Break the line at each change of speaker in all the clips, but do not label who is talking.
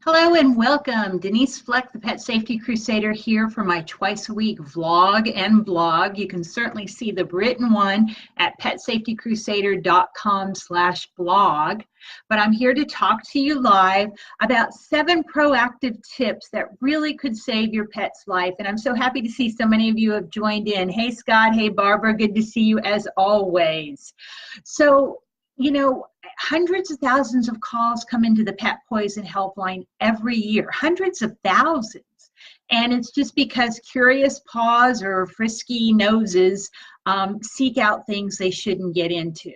Hello and welcome. Denise Fleck, the Pet Safety Crusader, here for my twice a week vlog and blog. You can certainly see the written one at petsafetycrusader.com/blog. But I'm here to talk to you live about 7 proactive tips that really could save your pet's life. And I'm so happy to see so many of you have joined in. Hey, Scott. Hey, Barbara. Good to see you as always. So, hundreds of thousands of calls come into the Pet Poison Helpline every year, hundreds of thousands. And it's just because curious paws or frisky noses seek out things they shouldn't get into.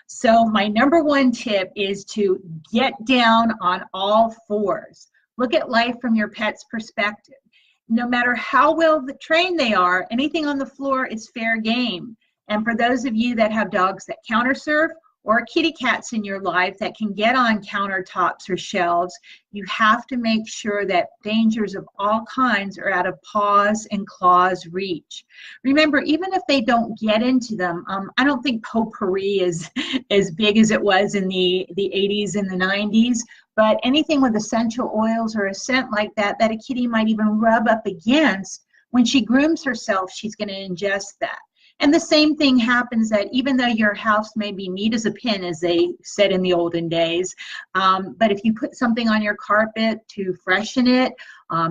So my number 1 tip is to get down on all fours. Look at life from your pet's perspective. No matter how well trained they are, anything on the floor is fair game. And for those of you that have dogs that counter surf, or kitty cats in your life that can get on countertops or shelves, you have to make sure that dangers of all kinds are out of paws and claws reach. Remember, even if they don't get into them, I don't think potpourri is as big as it was in the 80s and the 90s, but anything with essential oils or a scent like that a kitty might even rub up against, when she grooms herself, she's going to ingest that. And the same thing happens that even though your house may be neat as a pin, as they said in the olden days, but if you put something on your carpet to freshen it,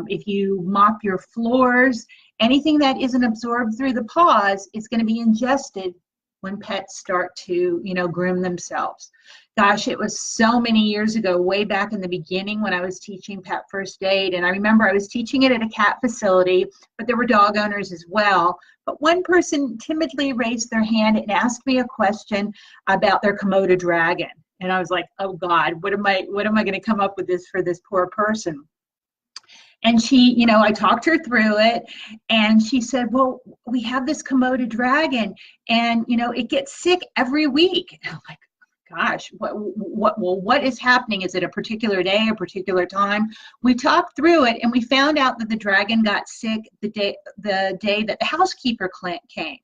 if you mop your floors, anything that isn't absorbed through the paws is going to be ingested when pets start to, groom themselves. Gosh, it was so many years ago, way back in the beginning when I was teaching pet first aid. And I remember I was teaching it at a cat facility, but there were dog owners as well. But one person timidly raised their hand and asked me a question about their Komodo dragon. And I was like, oh God, what am I going to come up with this for this poor person? And she, I talked her through it, and she said, well, we have this Komodo dragon, and, it gets sick every week. And I'm like, gosh, what is happening? Is it a particular day, a particular time? We talked through it, and we found out that the dragon got sick the day that the housekeeper came.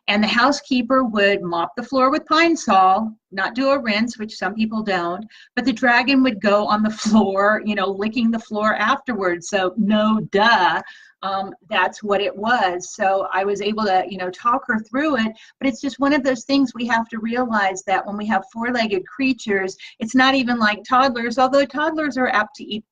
And the housekeeper would mop the floor with Pine Sol, not do a rinse, which some people don't, but the dragon would go on the floor, licking the floor afterwards. So no duh. That's what it was. So I was able to, talk her through it, but it's just one of those things we have to realize that when we have 4-legged creatures, it's not even like toddlers, although toddlers are apt to eat,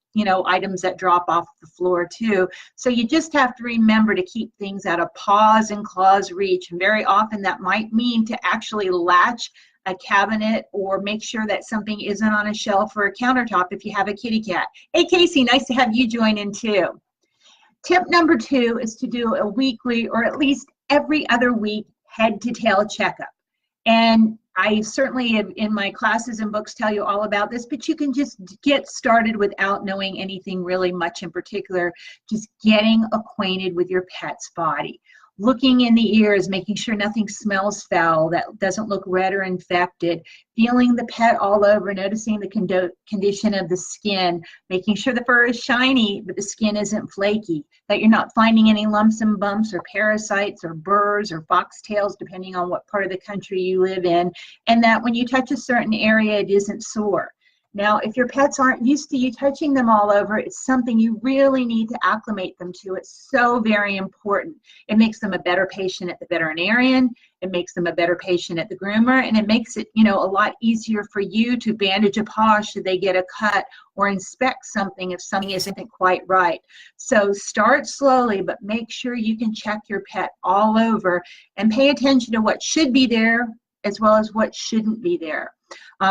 items that drop off the floor too. So you just have to remember to keep things out of paws and claws reach. And very often that might mean to actually latch a cabinet or make sure that something isn't on a shelf or a countertop if you have a kitty cat. Hey, Casey, nice to have you join in too. Tip number 2 is to do a weekly or at least every other week head to tail checkup. And I certainly have, in my classes and books, tell you all about this, but you can just get started without knowing anything really much in particular, just getting acquainted with your pet's body. Looking in the ears, making sure nothing smells foul, that doesn't look red or infected, feeling the pet all over, noticing the condition of the skin, making sure the fur is shiny but the skin isn't flaky, that you're not finding any lumps and bumps or parasites or burrs or foxtails, depending on what part of the country you live in, and that when you touch a certain area, it isn't sore. Now, if your pets aren't used to you touching them all over, it's something you really need to acclimate them to. It's so very important. It makes them a better patient at the veterinarian. It makes them a better patient at the groomer. And it makes it, a lot easier for you to bandage a paw should they get a cut or inspect something if something isn't quite right. So start slowly, but make sure you can check your pet all over and pay attention to what should be there as well as what shouldn't be there.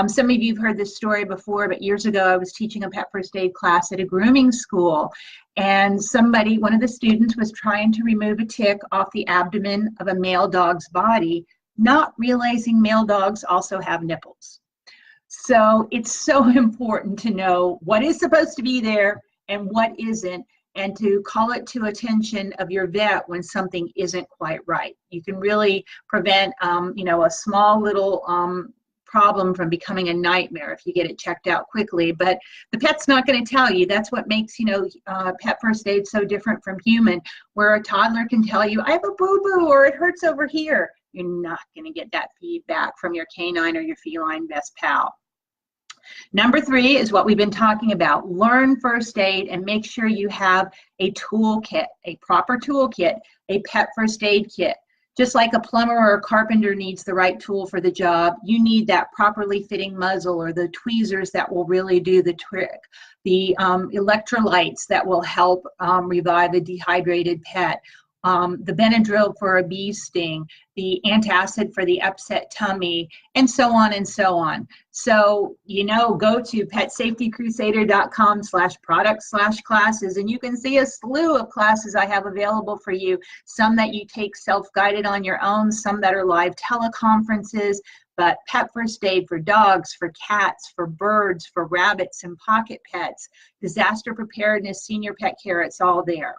Some of you have heard this story before, but years ago I was teaching a pet first aid class at a grooming school, and one of the students was trying to remove a tick off the abdomen of a male dog's body, not realizing male dogs also have nipples. So it's so important to know what is supposed to be there and what isn't, and to call it to attention of your vet when something isn't quite right. You can really prevent, a small little problem from becoming a nightmare if you get it checked out quickly. But the pet's not going to tell you. That's what makes, pet first aid so different from human, where a toddler can tell you, I have a boo-boo, or it hurts over here. You're not going to get that feedback from your canine or your feline best pal. Number 3 is what we've been talking about. Learn first aid and make sure you have a toolkit, a proper toolkit, a pet first aid kit. Just like a plumber or a carpenter needs the right tool for the job, you need that properly fitting muzzle or the tweezers that will really do the trick, the electrolytes that will help revive a dehydrated pet, the Benadryl for a bee sting, the antacid for the upset tummy, and so on and so on. So, go to PetSafetyCrusader.com/products/classes, and you can see a slew of classes I have available for you, some that you take self-guided on your own, some that are live teleconferences, but pet first aid for dogs, for cats, for birds, for rabbits and pocket pets, disaster preparedness, senior pet care, it's all there.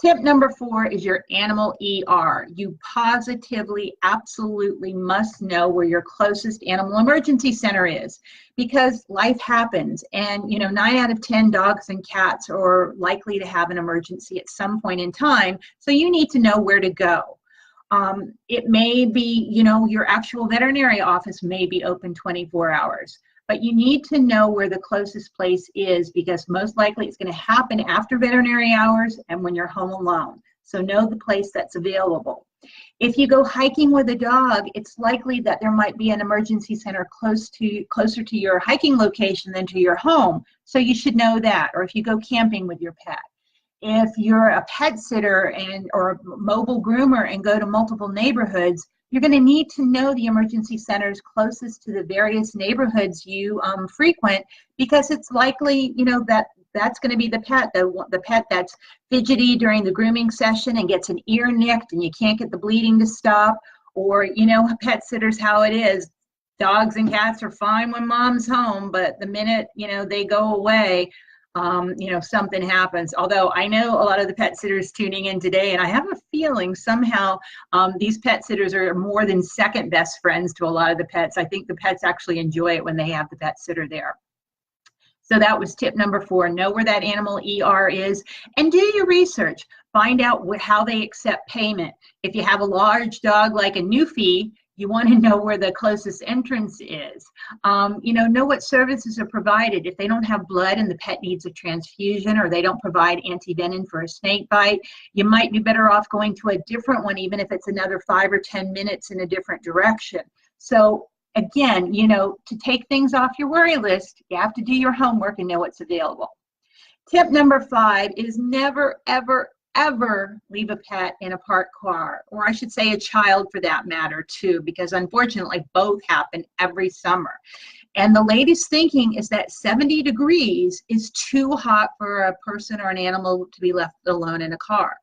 Tip number 4 is your animal ER. You positively, absolutely must know where your closest animal emergency center is, because life happens, and 9 out of 10 dogs and cats are likely to have an emergency at some point in time, so you need to know where to go. It may be, your actual veterinary office may be open 24 hours. But you need to know where the closest place is, because most likely it's going to happen after veterinary hours and when you're home alone. So know the place that's available. If you go hiking with a dog, it's likely that there might be an emergency center closer to your hiking location than to your home. So you should know that. Or if you go camping with your pet. If you're a pet sitter or a mobile groomer and go to multiple neighborhoods, you're going to need to know the emergency centers closest to the various neighborhoods you frequent, because it's likely, that's going to be the pet that's fidgety during the grooming session and gets an ear nicked and you can't get the bleeding to stop. Or, pet sitters, how it is. Dogs and cats are fine when mom's home, but the minute, they go away, something happens. Although I know a lot of the pet sitters tuning in today, and I have a feeling somehow these pet sitters are more than second best friends to a lot of the pets. I think the pets actually enjoy it when they have the pet sitter there. So that was tip number 4. Know where that animal ER is and do your research. Find out how they accept payment. If you have a large dog like a Newfie, you want to know where the closest entrance is. Know what services are provided. If they don't have blood and the pet needs a transfusion, or they don't provide antivenin for a snake bite, you might be better off going to a different one, even if it's another 5 or 10 minutes in a different direction. So again, to take things off your worry list, you have to do your homework and know what's available. Tip number 5 is never, ever, ever leave a pet in a parked car, or I should say a child for that matter too, because unfortunately both happen every summer. And the latest thinking is that 70 degrees is too hot for a person or an animal to be left alone in a car.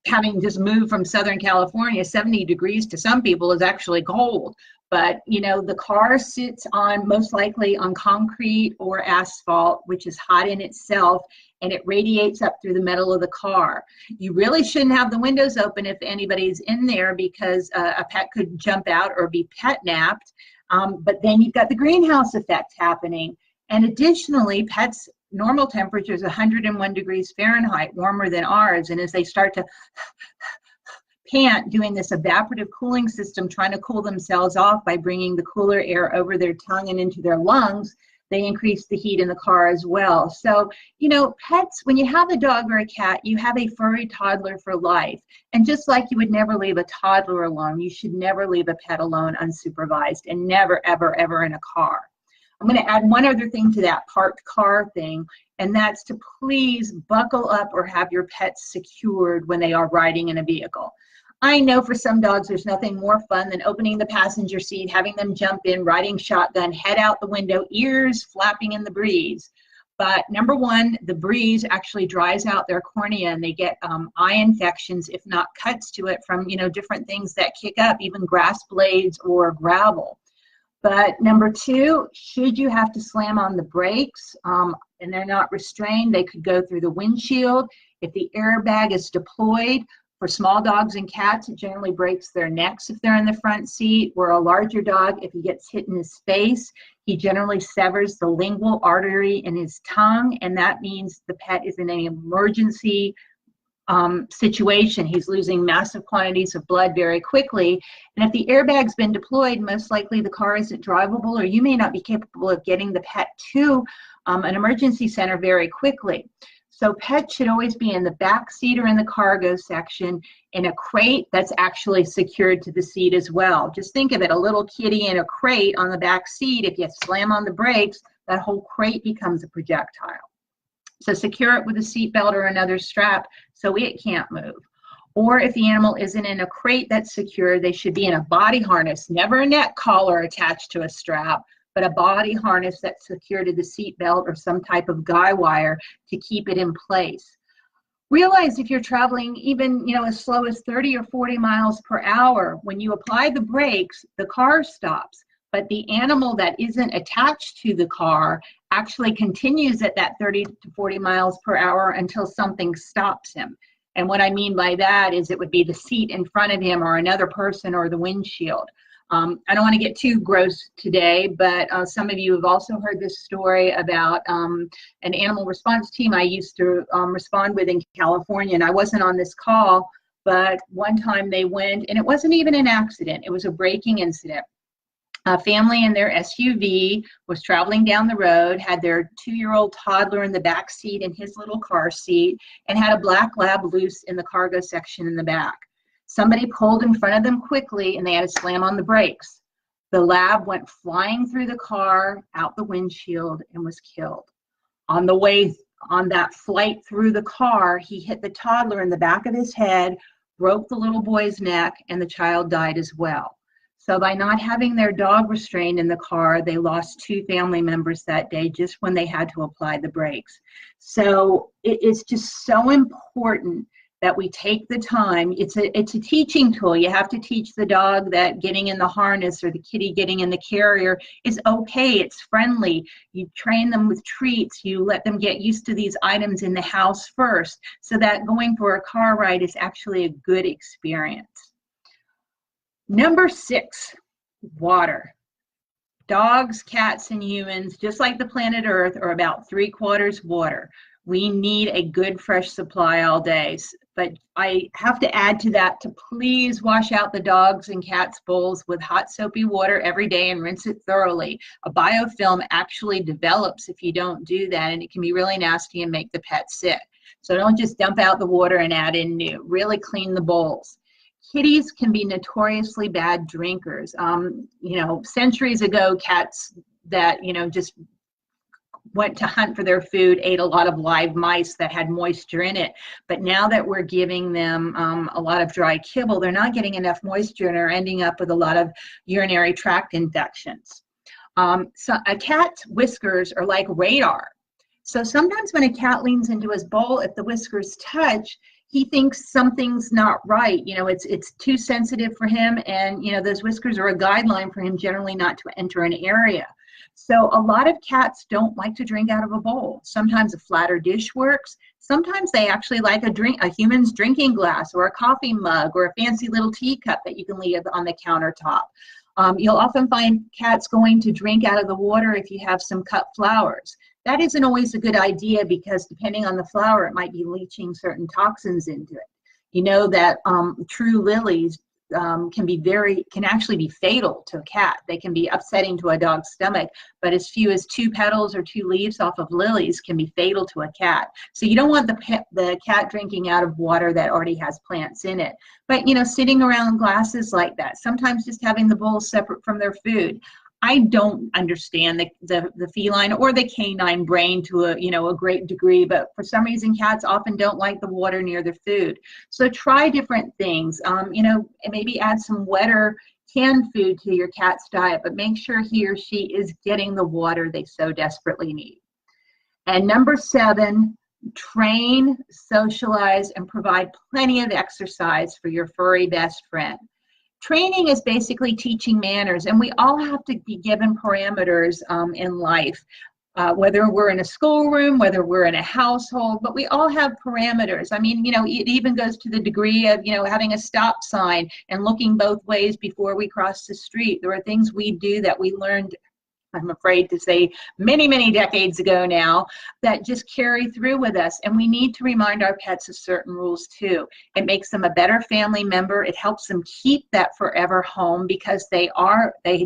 Having just moved from Southern California, 70 degrees to some people is actually cold. But, the car sits most likely on concrete or asphalt, which is hot in itself, and it radiates up through the metal of the car. You really shouldn't have the windows open if anybody's in there, because a pet could jump out or be pet napped. But then you've got the greenhouse effect happening. And additionally, pets' normal temperature is 101 degrees Fahrenheit, warmer than ours. And as they start to pant, doing this evaporative cooling system, trying to cool themselves off by bringing the cooler air over their tongue and into their lungs, they increase the heat in the car as well. So, pets, when you have a dog or a cat, you have a furry toddler for life. And just like you would never leave a toddler alone, you should never leave a pet alone unsupervised, and never, ever, ever in a car. I'm going to add one other thing to that parked car thing, and that's to please buckle up or have your pets secured when they are riding in a vehicle. I know for some dogs there's nothing more fun than opening the passenger seat, having them jump in, riding shotgun, head out the window, ears flapping in the breeze. But number one, the breeze actually dries out their cornea, and they get eye infections, if not cuts to it, from different things that kick up, even grass blades or gravel. But number 2, should you have to slam on the brakes and they're not restrained, they could go through the windshield. If the airbag is deployed, for small dogs and cats, it generally breaks their necks if they're in the front seat. Where a larger dog, if he gets hit in his face, he generally severs the lingual artery in his tongue, and that means the pet is in an emergency situation. He's losing massive quantities of blood very quickly. And if the airbag's been deployed, most likely the car isn't drivable, or you may not be capable of getting the pet to an emergency center very quickly. So pets should always be in the back seat or in the cargo section in a crate that's actually secured to the seat as well. Just think of it, a little kitty in a crate on the back seat. If you slam on the brakes, that whole crate becomes a projectile. So secure it with a seat belt or another strap so it can't move. Or if the animal isn't in a crate that's secure, they should be in a body harness, never a neck collar attached to a strap, but a body harness that's secured to the seat belt or some type of guy wire to keep it in place. Realize if you're traveling even as slow as 30 or 40 miles per hour, when you apply the brakes, the car stops. But the animal that isn't attached to the car actually continues at that 30 to 40 miles per hour until something stops him. And what I mean by that is it would be the seat in front of him or another person or the windshield. I don't want to get too gross today, but some of you have also heard this story about an animal response team I used to respond with in California. And I wasn't on this call, but one time they went, and it wasn't even an accident. It was a braking incident. A family in their SUV was traveling down the road, had their 2-year-old toddler in the back seat in his little car seat, and had a black lab loose in the cargo section in the back. Somebody pulled in front of them quickly, and they had to slam on the brakes. The lab went flying through the car, out the windshield, and was killed. On the way on that flight through the car, he hit the toddler in the back of his head, broke the little boy's neck, and the child died as well. So by not having their dog restrained in the car, they lost 2 family members that day just when they had to apply the brakes. So it's just so important that we take the time. It's a teaching tool. You have to teach the dog that getting in the harness or the kitty getting in the carrier is okay. It's friendly. You train them with treats. You let them get used to these items in the house first so that going for a car ride is actually a good experience. Number 6, water. Dogs, cats, and humans, just like the planet Earth, are about 3/4 water. We need a good fresh supply all day. But I have to add to that to please wash out the dogs and cats' bowls with hot soapy water every day and rinse it thoroughly. A biofilm actually develops if you don't do that, and it can be really nasty and make the pet sick. So don't just dump out the water and add in new. Really clean the bowls. Kitties can be notoriously bad drinkers. Centuries ago, cats that, just went to hunt for their food ate a lot of live mice that had moisture in it. But now that we're giving them a lot of dry kibble, they're not getting enough moisture and are ending up with a lot of urinary tract infections. So a cat's whiskers are like radar. So sometimes when a cat leans into his bowl, if the whiskers touch, he thinks something's not right. It's too sensitive for him, and those whiskers are a guideline for him generally not to enter an area. So a lot of cats don't like to drink out of a bowl. Sometimes a flatter dish works. Sometimes they actually like a human's drinking glass or a coffee mug or a fancy little teacup that you can leave on the countertop. You'll often find cats going to drink out of the water if you have some cut flowers. That isn't always a good idea because depending on the flower, it might be leaching certain toxins into it. You know that true lilies can actually be fatal to a cat. They can be upsetting to a dog's stomach, but as few as 2 petals or 2 leaves off of lilies can be fatal to a cat. So you don't want the cat drinking out of water that already has plants in it. But sitting around glasses like that, sometimes just having the bowls separate from their food. I don't understand the feline or the canine brain to a great degree, but for some reason cats often don't like the water near their food. So try different things. Maybe add some wetter canned food to your cat's diet, but make sure he or she is getting the water they so desperately need. And number 7, train, socialize, and provide plenty of exercise for your furry best friend. Training is basically teaching manners, and we all have to be given parameters in life, whether we're in a schoolroom, whether we're in a household, but we all have parameters. I mean, it even goes to the degree of, having a stop sign and looking both ways before we cross the street. There are things we do that we learned I'm afraid to say many, many decades ago now, that just carry through with us. And we need to remind our pets of certain rules too. It makes them a better family member. It helps them keep that forever home because they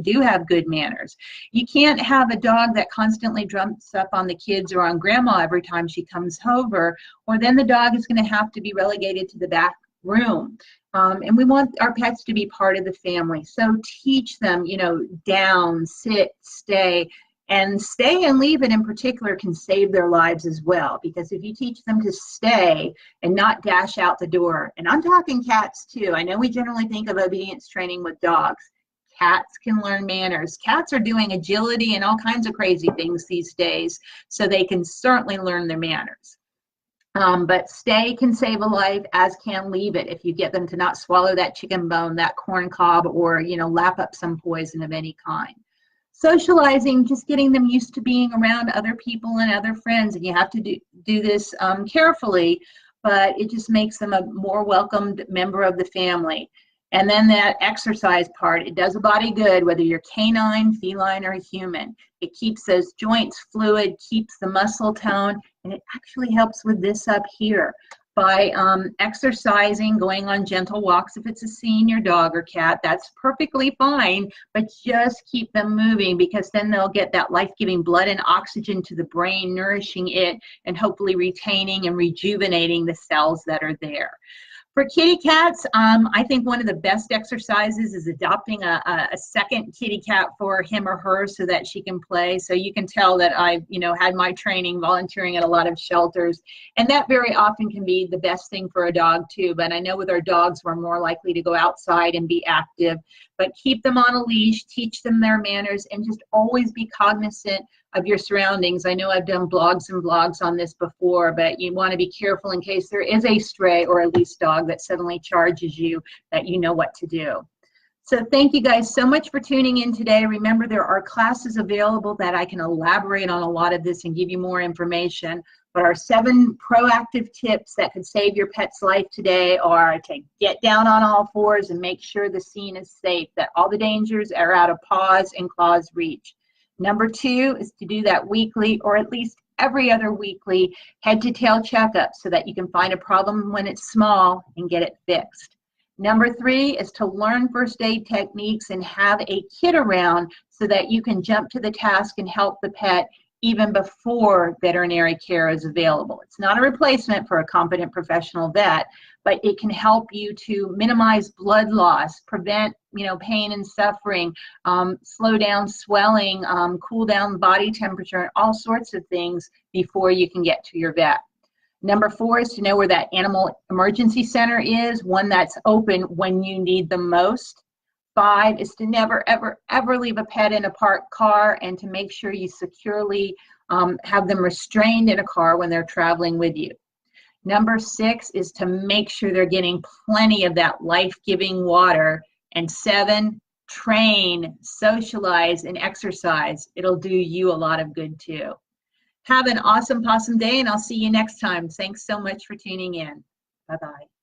do have good manners. You can't have a dog that constantly jumps up on the kids or on grandma every time she comes over, or then the dog is going to have to be relegated to the back room. And we want our pets to be part of the family. So teach them, down, sit, stay. And stay and leave it in particular can save their lives as well. Because if you teach them to stay and not dash out the door, and I'm talking cats too. I know we generally think of obedience training with dogs. Cats can learn manners. Cats are doing agility and all kinds of crazy things these days, so they can certainly learn their manners. But stay can save a life, as can leave it, if you get them to not swallow that chicken bone, that corn cob, or lap up some poison of any kind. Socializing, just getting them used to being around other people and other friends, and you have to do this carefully, but it just makes them a more welcomed member of the family. And then that exercise part, it does a body good, whether you're canine, feline, or human. It keeps those joints fluid, keeps the muscle tone, and it actually helps with this up here. By exercising, going on gentle walks, if it's a senior dog or cat, that's perfectly fine, but just keep them moving, because then they'll get that life-giving blood and oxygen to the brain, nourishing it and hopefully retaining and rejuvenating the cells that are there. For kitty cats, I think one of the best exercises is adopting a second kitty cat for him or her so that she can play. So you can tell that I've had my training volunteering at a lot of shelters, and that very often can be the best thing for a dog too. But I know with our dogs, we're more likely to go outside and be active. But keep them on a leash, teach them their manners, and just always be cognizant of your surroundings. I know I've done blogs and vlogs on this before, but you want to be careful in case there is a stray or a loose dog that suddenly charges you, that you know what to do. So thank you guys so much for tuning in today. Remember, there are classes available that I can elaborate on a lot of this and give you more information. But our 7 proactive tips that could save your pet's life today are to get down on all fours and make sure the scene is safe, that all the dangers are out of paws and claws reach. Number 2 is to do that weekly, or at least every other weekly, head-to-tail checkup so that you can find a problem when it's small and get it fixed. Number 3 is to learn first aid techniques and have a kit around so that you can jump to the task and help the pet even before veterinary care is available. It's not a replacement for a competent professional vet, but it can help you to minimize blood loss, prevent pain and suffering, slow down swelling, cool down body temperature, and all sorts of things before you can get to your vet. Number 4 is to know where that animal emergency center is, one that's open when you need them most. 5 is to never, ever, ever leave a pet in a parked car, and to make sure you securely have them restrained in a car when they're traveling with you. Number 6 is to make sure they're getting plenty of that life-giving water. And 7, train, socialize, and exercise. It'll do you a lot of good too. Have an awesome possum day, and I'll see you next time. Thanks so much for tuning in. Bye-bye.